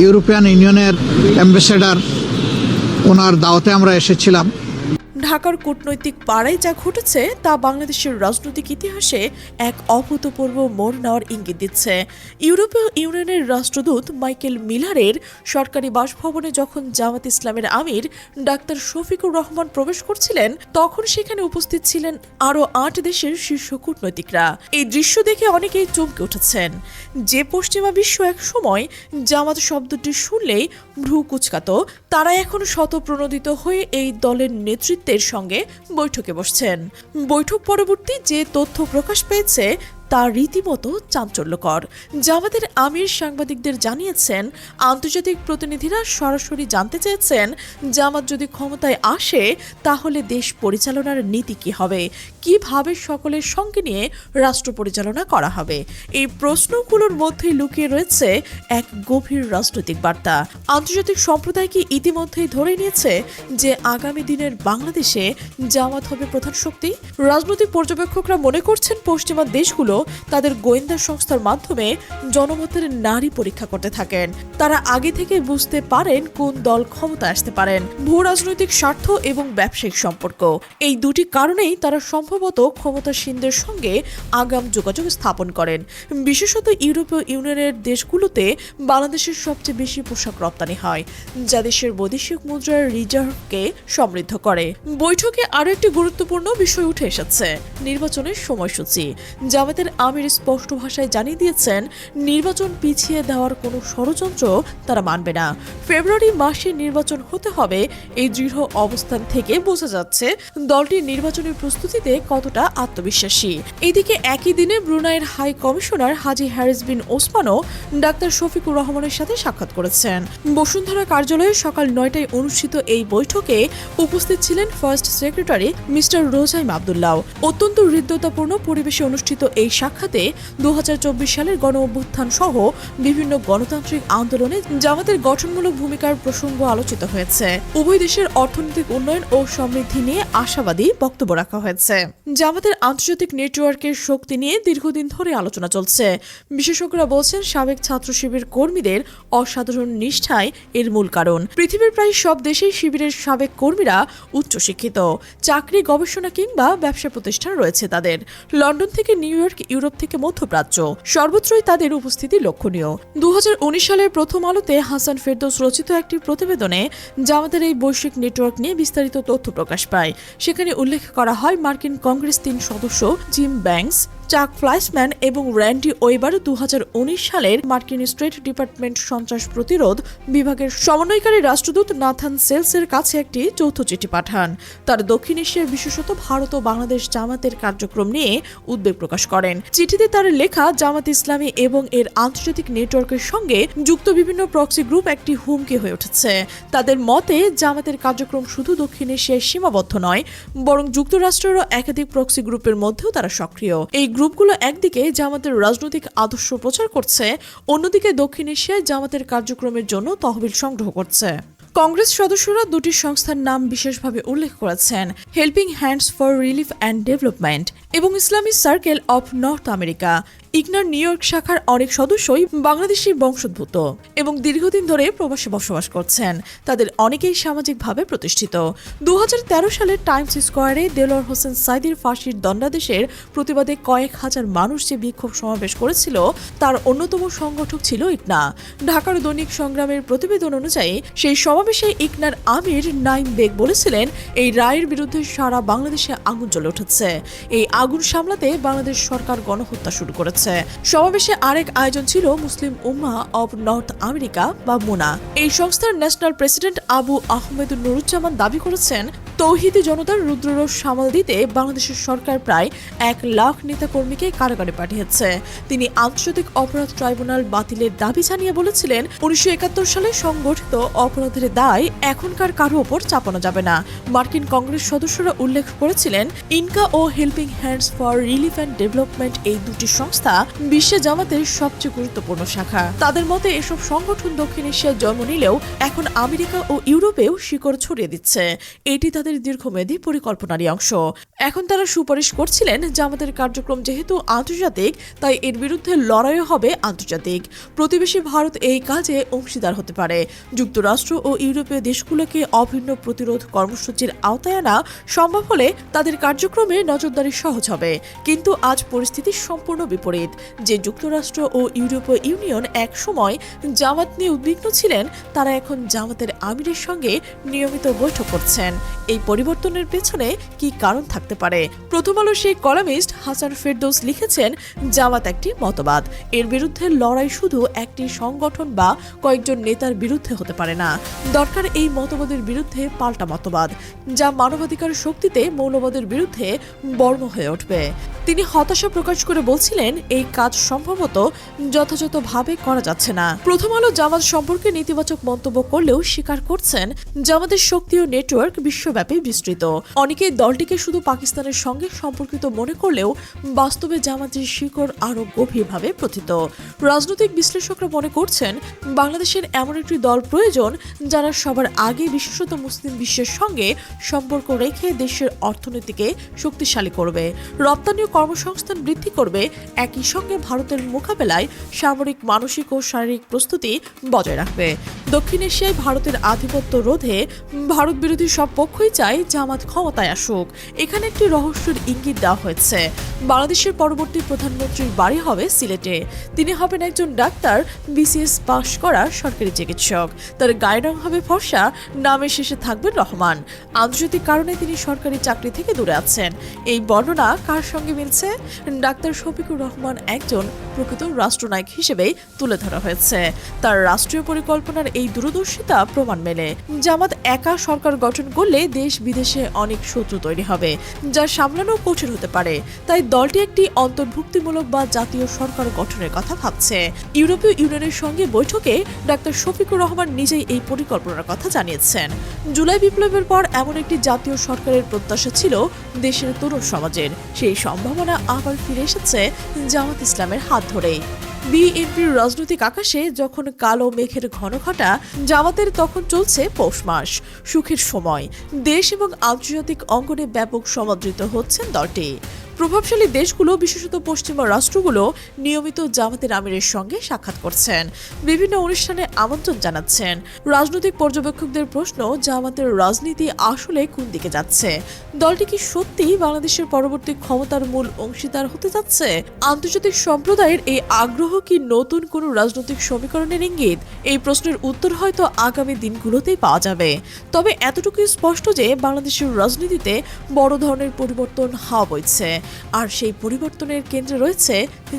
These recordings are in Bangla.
ইউরোপিয়ান ইউনিয়নের অ্যাম্বাসেডর, ওনার দাওয়াতে আমরা এসেছিলাম। ঢাকার কূটনৈতিক পাড়ায় যা ঘটেছে তা বাংলাদেশের রাজনৈতিক ইতিহাসে এক অভূতপূর্ব মোড় নেওয়ার ইঙ্গিত দিচ্ছে। ইউরোপীয় ইউনিয়নের রাষ্ট্রদূত মাইকেল মিলারের সরকারি বাসভবনে যখন জামাত ইসলামের আমির ডাক্তার শফিকুর রহমান প্রবেশ করছিলেন, তখন সেখানে উপস্থিত ছিলেন আরও ৮ দেশের শীর্ষ কূটনৈতিকরা। এই দৃশ্য দেখে অনেকেই চমকে উঠেছেন। যে পশ্চিমা বিশ্ব এক সময় জামাত শব্দটি শুনলেই ভ্রু কুঁচকাত, তারা এখন শতপ্রণোদিত হয়ে এই দলের নেতৃত্বের সঙ্গে বৈঠকে বসছেন। বৈঠক পরবর্তী যে তথ্য প্রকাশ পেয়েছে তা রীতিমতো চাঞ্চল্যকর। জামাতের আমির সাংবাদিকদের জানিয়েছেন, আন্তর্জাতিক প্রতিনিধিরা সরাসরি জানতে চেয়েছেন জামাত যদি ক্ষমতায় আসে তাহলে দেশ পরিচালনার নীতি কী হবে, কিভাবে সকলের সঙ্গে নিয়ে রাষ্ট্র পরিচালনা করা হবে। এই প্রশ্নগুলোর মধ্যেই লুকিয়ে রয়েছে এক গভীর রাজনৈতিক বার্তা। আন্তর্জাতিক সম্প্রদায় কি ইতিমধ্যেই ধরে নিয়েছে যে আগামী দিনের বাংলাদেশে জামাত হবে প্রধান শক্তি? রাজনৈতিক পর্যবেক্ষকরা মনে করছেন পশ্চিমা দেশগুলো তাদের গোয়েন্দা সংস্থার মাধ্যমে জনমতের নারী পরীক্ষা করতে থাকেন। তারা আগে থেকে বুঝতে পারেন কোন দল ক্ষমতা আসতে পারেন। ভূ রাজনৈতিক স্বার্থ এবং ব্যবসায়িক সম্পর্ক, এই দুটি কারণেই তারা সম্ভবত ক্ষমতাসীনদের সঙ্গে আগাম যোগাযোগ স্থাপন করেন। বিশেষত ইউরোপীয় ইউনিয়নের দেশগুলোতে বাংলাদেশের সবচেয়ে বেশি পোশাক রপ্তানি হয়, যা দেশের বৈদেশিক মুদ্রার রিজার্ভকে সমৃদ্ধ করে। বৈঠকে আরও একটি গুরুত্বপূর্ণ বিষয় উঠে এসেছে, নির্বাচনের সময়সূচি। জামাতের আমির স্পষ্ট ভাষায় জানিয়ে দিয়েছেন, নির্বাচন পিছিয়ে দেওয়ার কোনো ষড়যন্ত্র তারা মানবে না। ফেব্রুয়ারি মাসে নির্বাচন হতে হবে, এই দৃঢ় অবস্থান থেকে বোঝা যাচ্ছে দলটির নির্বাচনী প্রস্তুতিতে কতটা আত্মবিশ্বাসী। এদিকে একই দিনে ব্রুনাইয়ের হাই কমিশনার হাজি হ্যারিস বিন ওসমানও ডাক্তার শফিকুর রহমানের সাথে সাক্ষাৎ করেছেন। বসুন্ধরা কার্যালয়ে সকাল ৯টায় অনুষ্ঠিত এই বৈঠকে উপস্থিত ছিলেন ফার্স্ট সেক্রেটারি মিস্টার রোজাইম আবদুল্লাহ। অত্যন্ত হৃদ্যতাপূর্ণ পরিবেশে অনুষ্ঠিত এই সাক্ষাতে ২০২৪ সালের গণ অভ্যুত্থান সহ বিভিন্ন গণতান্ত্রিক আন্দোলনে জামাতের গঠনমূলক ভূমিকার প্রসঙ্গ আলোচিত হয়েছে। উভয় দেশের অর্থনৈতিক উন্নয়ন ও সমৃদ্ধি নিয়ে আশাবাদী বক্তব্য রাখা হয়েছে। জামাতের আন্তর্জাতিক নেটওয়ার্কের শক্তি নিয়ে দীর্ঘদিন ধরে আলোচনা চলছে। বিশেষজ্ঞরা বলছেন, সাবেক ছাত্র শিবির কর্মীদের অসাধারণ নিষ্ঠাই এর মূল কারণ। পৃথিবীর প্রায় সব দেশেই শিবিরের সাবেক কর্মীরা উচ্চশিক্ষিত, চাকরি, গবেষণা কিংবা ব্যবসা প্রতিষ্ঠান রয়েছে তাদের। লন্ডন থেকে নিউ ইয়র্ক, ইউরোপ থেকে মধ্যপ্রাচ্য, সর্বত্রই তাদের উপস্থিতি লক্ষণীয়। ২০১৯ সালের প্রথম আলোতে হাসান ফেরদৌস রচিত একটি প্রতিবেদনে জামাতের এই বৈশ্বিক নেটওয়ার্ক নিয়ে বিস্তারিত তথ্য প্রকাশ পায়। সেখানে উল্লেখ করা হয়, মার্কিন কংগ্রেস ৩ সদস্য জিম ব্যাংকস, চাক ফ্লাইসম্যান এবং র্যান্ডি ওয়েবার ২০১৯ সালের মার্কিন স্টেট ডিপার্টমেন্ট সন্ত্রাস প্রতিরোধ বিভাগের সমন্বয়কারী রাষ্ট্রদূত নাথান সেলসের কাছে একটি যৌথ চিঠি পাঠান। তার দক্ষিণ এশিয়ার, বিশেষত ভারত ও বাংলাদেশ জামাতের কার্যক্রম নিয়ে উদ্বেগ প্রকাশ করেন। চিঠিতে তার লেখা, জামাত ইসলামী এবং এর আন্তর্জাতিক নেটওয়ার্কের সঙ্গে যুক্ত বিভিন্ন প্রক্সি গ্রুপ একটি হুমকি হয়ে উঠেছে। তাদের মতে, জামাতের কার্যক্রম শুধু দক্ষিণ এশিয়ায় সীমাবদ্ধ নয়, বরং যুক্তরাষ্ট্রেরও একাধিক প্রক্সি গ্রুপের মধ্যেও তারা সক্রিয়। এই গ্রুপগুলো একদিকে জামাতের রাজনৈতিক আদর্শ প্রচার করছে, অন্যদিকে দক্ষিণ এশিয়ায় জামাতের কার্যক্রমের জন্য তহবিল সংগ্রহ করছে। কংগ্রেস সদস্যরা দুটি সংস্থার নাম বিশেষভাবে উল্লেখ করেছেন, helping hands for relief and development এবং Islamic circle of North America. ইগনার নিউ ইয়র্ক শাখার অনেক সদস্যই বাংলাদেশি বংশোদ্ভূত এবং দীর্ঘদিন ধরে প্রবাসে বসবাস করছেন। তাদের অনেকেই সামাজিকভাবে প্রতিষ্ঠিত। ২০১৩ সালের টাইমস স্কোয়ারে দেলোয়ার হোসেন সাঈদীর ফাঁসির দণ্ডাদেশের প্রতিবাদে কয়েক হাজার মানুষ যে বিক্ষোভ সমাবেশ করেছিল, তার অন্যতম সংগঠক ছিল ইগনা। ঢাকার দৈনিক সংগ্রামের প্রতিবেদন অনুযায়ী সেই সমাবেশে ইগনার আমির নাইম বেগ বলেছিলেন, এই রায়ের বিরুদ্ধে সারা বাংলাদেশে আগুন জ্বলে উঠেছে। এই আগুন সামলাতে বাংলাদেশ সরকার গণহত্যা শুরু করেছে। সমাবেশে আরেক আয়োজন ছিল মুসলিম উম্মাহ অব নর্থ আমেরিকা বা মুনা। এই সংস্থার ন্যাশনাল প্রেসিডেন্ট আবু আহমেদ নুরুজ্জামান দাবি করেছেন, তৌহিদি জনতার রুদ্ররোষ সামাল দিতে বাংলাদেশের সরকার প্রায় ১ লাখ নেতাকর্মীকে কারাগারে পাঠিয়েছে। তিনি আন্তর্জাতিক অপরাধ ট্রাইব্যুনাল বাতিলের দাবি জানিয়ে বলেছিলেন, ১৯৭১ সালে সংগঠিত অপরাধের দায় এখনকার কারো ওপর চাপানো যাবে না। মার্কিন কংগ্রেস সদস্যরা উল্লেখ করেছিলেন, ইনকা ও helping hands for relief and development এই দুটি সংস্থা বিশ্বে জামাতের সবচেয়ে গুরুত্বপূর্ণ শাখা। তাদের মতে এসব সংগঠন দক্ষিণ এশিয়ায় জন্ম নিলেও এখন আমেরিকা ও ইউরোপেও শিকড় ছড়িয়ে দিচ্ছে। এটি তাদের তাদের দীর্ঘমেয়াদী পরিকল্পনারই অংশ। এখন তারা সুপারিশ করছিলেন জামাতের কার্যক্রম যেহেতু আন্তর্জাতিক, তাই এর বিরুদ্ধে লড়াইও হবে আন্তর্জাতিক। প্রতিবেশী ভারত এই কাজে অংশীদার হতে পারে। যুক্তরাষ্ট্র ও ইউরোপীয় দেশগুলোকে অভিন্ন প্রতিরোধ কর্মসূচির আওতায় আনা সম্ভব হলে তাদের কার্যক্রমে নজরদারি সহজ হবে। কিন্তু আজ পরিস্থিতি সম্পূর্ণ বিপরীত। যে যুক্তরাষ্ট্র ও ইউরোপীয় ইউনিয়ন এক সময় জামাত নিয়ে উদ্বিগ্ন ছিলেন, তারা এখন জামাতের আমিরের সঙ্গে নিয়মিত বৈঠক করছেন। এই পরিবর্তনের পেছনে কি কারণ থাকতে পারে? প্রথম আলো সেই কলামিস্ট হাসান ফেরদৌস লিখেছেন, জামাত একটি মতবাদ। এর বিরুদ্ধে লড়াই শুধু একটি সংগঠন বা কয়েকজন নেতার বিরুদ্ধে হতে পারে না। দরকার এই মতবাদের বিরুদ্ধে পাল্টা মতবাদ, যা মানবাধিকার শক্তিতে মৌলবাদের বিরুদ্ধে বর্ম হয়ে উঠবে। তিনি হতাশা প্রকাশ করে বলছিলেন, এই কাজ সম্ভবত যথাযথভাবে করা যাচ্ছে না। প্রথম আলো জামাত সম্পর্কে নেতিবাচক মন্তব্য করলেও স্বীকার করছেন, জামাতের শক্তি ও নেটওয়ার্ক বিশ্বব্যাপী বিস্তৃত। অনেকেই দলটিকে শুধু পাকিস্তানের সঙ্গে সম্পর্কিত মনে করলেও বাস্তবে জামাতের শিকড় আরও গভীরভাবে প্রথিত। রাজনৈতিক বিশ্লেষকরা মনে করছেন, বাংলাদেশের এমন একটি দল প্রয়োজন যারা সবার আগে বিশেষত মুসলিম বিশ্বের সঙ্গে সম্পর্ক রেখে দেশের অর্থনীতিকে শক্তিশালী করবে, রপ্তানি ও কর্মসংস্থান বৃদ্ধি করবে, একই সঙ্গে ভারতের মোকাবেলায় সামরিক, মানসিক ও শারীরিক প্রস্তুতি বজায় রাখবে। দক্ষিণ এশিয়ায় ভারতের আধিপত্য রোধে ভারত বিরোধী সব পক্ষই চায় জামাত ক্ষমতায় আসুক। এখানে একটি রহস্যের ইঙ্গিত দেওয়া হয়েছে। বাংলাদেশের পরবর্তী প্রধানমন্ত্রীর বাড়ি হবে সিলেটে। তিনি হবেন একজন ডাক্তার, বিসিএস পাশ করা সরকারি চিকিৎসক। তার গায়ের রং হবে ফর্সা, নামের শেষে থাকবেন রহমান। আন্তর্জাতিক কারণে তিনি সরকারি চাকরি থেকে দূরে আছেন। এই বর্ণনা কার সঙ্গে মিলছে? ডাক্তার শফিকুর রহমান একজন প্রকৃত রাষ্ট্রনায়ক হিসেবেই তুলে ধরা হয়েছে। তার রাষ্ট্রীয় পরিকল্পনার এই দূরদর্শিতা প্রমাণ মেলে। জামাত একা সরকার গঠন করলে দেশ বিদেশে অনেক শত্রু তৈরি হবে, যা সামলানো কঠিন হতে পারে। তাই দলটি একটি অন্তর্ভুক্তিমূলক বা জাতীয় সরকার গঠনের কথা ভাবছে। ইউরোপীয় ইউনিয়নের সঙ্গে বৈঠকে ডাক্তার শফিকুর রহমান নিজেই এই পরিকল্পনার কথা জানিয়েছেন। জুলাই বিপ্লবের পর এমন একটি জাতীয় সরকারের প্রত্যাশা ছিল দেশের তরুণ সমাজের। সেই সম্ভাবনা আবার ফিরে এসেছে জামাত ইসলামের হাত ধরেই। বিএনপির রাজনৈতিক আকাশে যখন কালো মেঘের ঘনঘটা, জামাতের তখন চলছে পৌষ মাস, সুখের সময়। দেশ এবং আন্তর্জাতিক অঙ্গনে ব্যাপক সমাদৃত হচ্ছেন দলটি। প্রভাবশালী দেশগুলো, বিশেষত পশ্চিমা রাষ্ট্রগুলো নিয়মিত জামাতের আমিরের সঙ্গে সাক্ষাৎ করছেন, বিভিন্ন অনুষ্ঠানে আমন্ত্রণ জানাচ্ছেন। রাজনৈতিক পর্যবেক্ষকদের প্রশ্ন, জামাতের রাজনীতি আসলে কোন দিকে যাচ্ছে? দলটি কি সত্যি বাংলাদেশের পরবর্তী ক্ষমতার মূল অংশীদার হতে যাচ্ছে? আন্তর্জাতিক সম্প্রদায়ের এই আগ্রহ কি নতুন কোনো রাজনৈতিক সমীকরণের ইঙ্গিত? এই প্রশ্নের উত্তর হয়তো আগামী দিনগুলোতেই পাওয়া যাবে। তবে এতটুকুই স্পষ্ট যে বাংলাদেশের রাজনীতিতে বড় ধরনের পরিবর্তন হাওয়া বইছে, আর সেই পরিবর্তনের কেন্দ্রে রয়েছে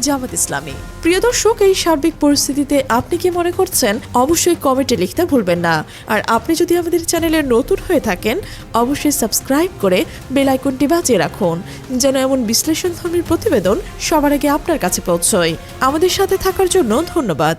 জামাত ইসলামী। প্রিয় দর্শক, এই সার্বিক পরিস্থিতিতে আপনি কি মনে করছেন? অবশ্যই কমেন্টে লিখতে ভুলবেন না। আর আপনি যদি আমাদের চ্যানেলে নতুন হয়ে থাকেন, অবশ্যই সাবস্ক্রাইব করে বেল আইকনটি বাজিয়ে রাখুন, যেন এমন বিশ্লেষণধর্মী প্রতিবেদন সবার আগে আপনার কাছে পৌঁছয়। আমাদের সাথে থাকার জন্য ধন্যবাদ।